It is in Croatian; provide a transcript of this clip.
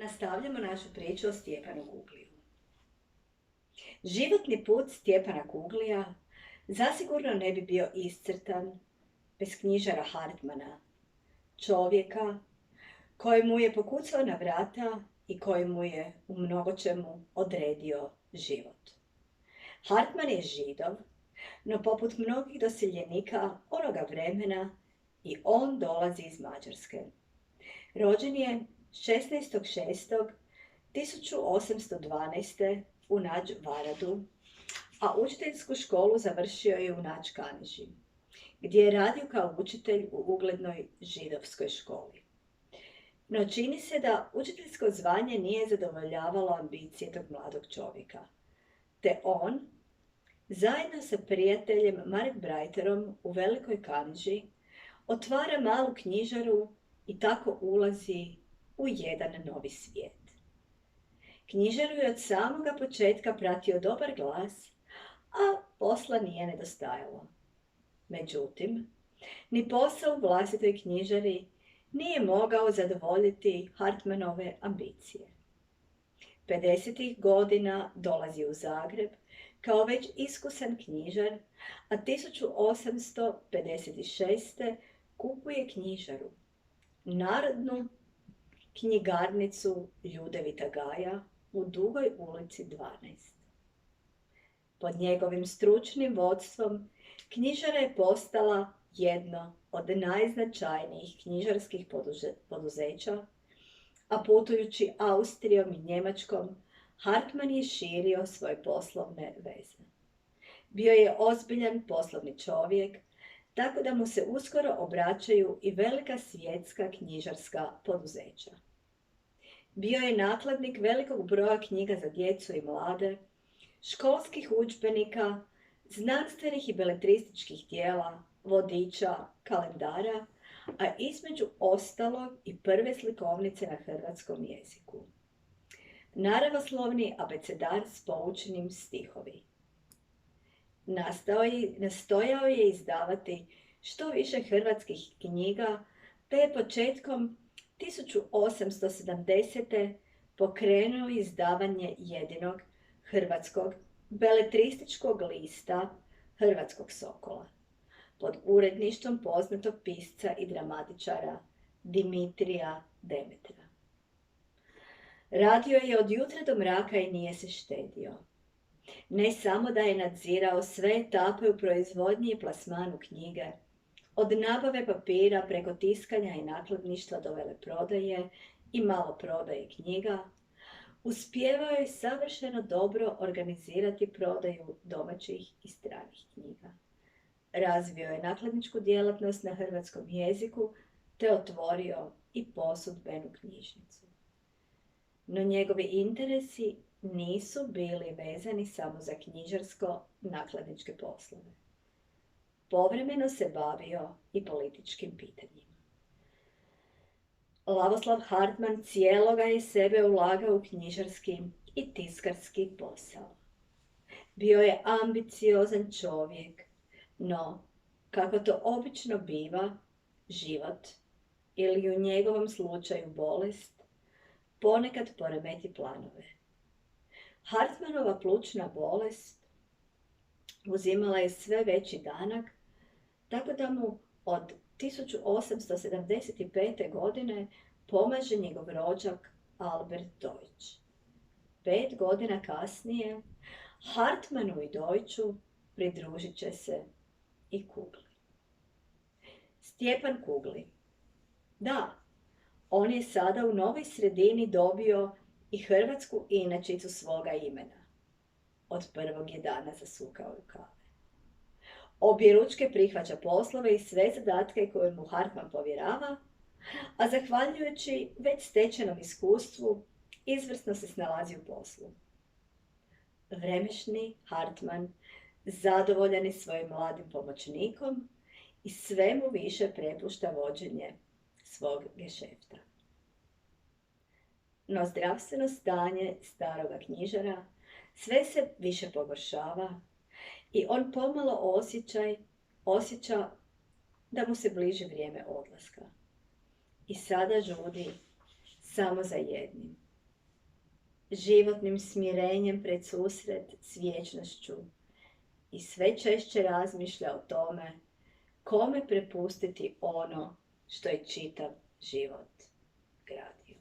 Nastavljamo našu priču o Stjepanu Kugliju. Životni put Stjepana Kuglija zasigurno ne bi bio iscrtan bez knjižara Hartmana, čovjeka koji mu je pokucao na vrata i koji mu je u mnogočemu odredio život. Hartman je Židov, no poput mnogih doseljenika onoga vremena i on dolazi iz Mađarske. Rođen je 16.6.1812. u Nađ Varadu, a učiteljsku školu završio je u Nađ Kaneži, gdje je radio kao učitelj u uglednoj židovskoj školi. No čini se da učiteljsko zvanje nije zadovoljavalo ambicije tog mladog čovjeka, te on, zajedno sa prijateljem Marek Brajterom u Velikoj Kaneži, otvara malu knjižaru i tako ulazi u jedan novi svijet. Knjižaru je od samoga početka pratio dobar glas, a posla nije nedostajalo. Međutim, ni posao u vlastitoj knjižari nije mogao zadovoljiti Hartmanove ambicije. 50. godina dolazi u Zagreb kao već iskusan knjižar, a 1856. kupuje knjižaru, Narodnu knjigarnicu Ljudevita Gaja u Dugoj ulici 12. Pod njegovim stručnim vodstvom knjižara je postala jedno od najznačajnijih knjižarskih poduzeća, a putujući Austrijom i Njemačkom, Hartman je širio svoje poslovne veze. Bio je ozbiljan poslovni čovjek, tako da mu se uskoro obraćaju i velika svjetska knjižarska poduzeća. Bio je nakladnik velikog broja knjiga za djecu i mlade, školskih udžbenika, znanstvenih i beletrističkih djela, vodiča, kalendara, a između ostalog i prve slikovnice na hrvatskom jeziku. Naravoslovni abecedar s poučenim stihovi. Nastojao je izdavati što više hrvatskih knjiga, te je početkom 1870. pokrenuo izdavanje jedinog hrvatskog beletrističkog lista Hrvatskog Sokola, pod uredništvom poznatog pisca i dramatičara Dimitrija Demetra. Radio je od jutra do mraka i nije se štedio. Ne samo da je nadzirao sve etape u proizvodnji i plasmanu knjige, od nabave papira preko tiskanja i nakladništva do veleprodaje i maloprodaje knjiga, uspijevao je savršeno dobro organizirati prodaju domaćih i stranih knjiga. Razvio je nakladničku djelatnost na hrvatskom jeziku te otvorio i posudbenu knjižnicu. No njegovi interesi nisu bili vezani samo za knjižarsko-nakladničke poslove. Povremeno se bavio i političkim pitanjima. Lavoslav Hartman cijeloga je sebe ulagao u knjižarski i tiskarski posao. Bio je ambiciozan čovjek, no, kako to obično biva, život, ili u njegovom slučaju bolest, ponekad poremeti planove. Hartmanova plućna bolest uzimala je sve veći danak, tako da mu od 1875. godine pomaže njegov rođak Albert Deutsch. 5 godina kasnije Hartmanu i Deutschu pridružit će se i Kugli. Stjepan Kugli. Da, on je sada u novoj sredini dobio i hrvatsku inačicu svoga imena. Od prvog je dana zasukao rukave. Objeručke prihvaća poslove i sve zadatke koje mu Hartman povjerava, a zahvaljujući već stečenom iskustvu, izvrsno se snalazi u poslu. Vremešni Hartman zadovoljan je svojim mladim pomoćnikom i sve mu više prepušta vođenje svog gešefta. No zdravstveno stanje staroga knjižara sve se više pogoršava i on pomalo osjeća da mu se bliži vrijeme odlaska. I sada žudi samo za jednim, životnim smirenjem pred susret s vječnošću i sve češće razmišlja o tome kome prepustiti ono što je čitav život gradio.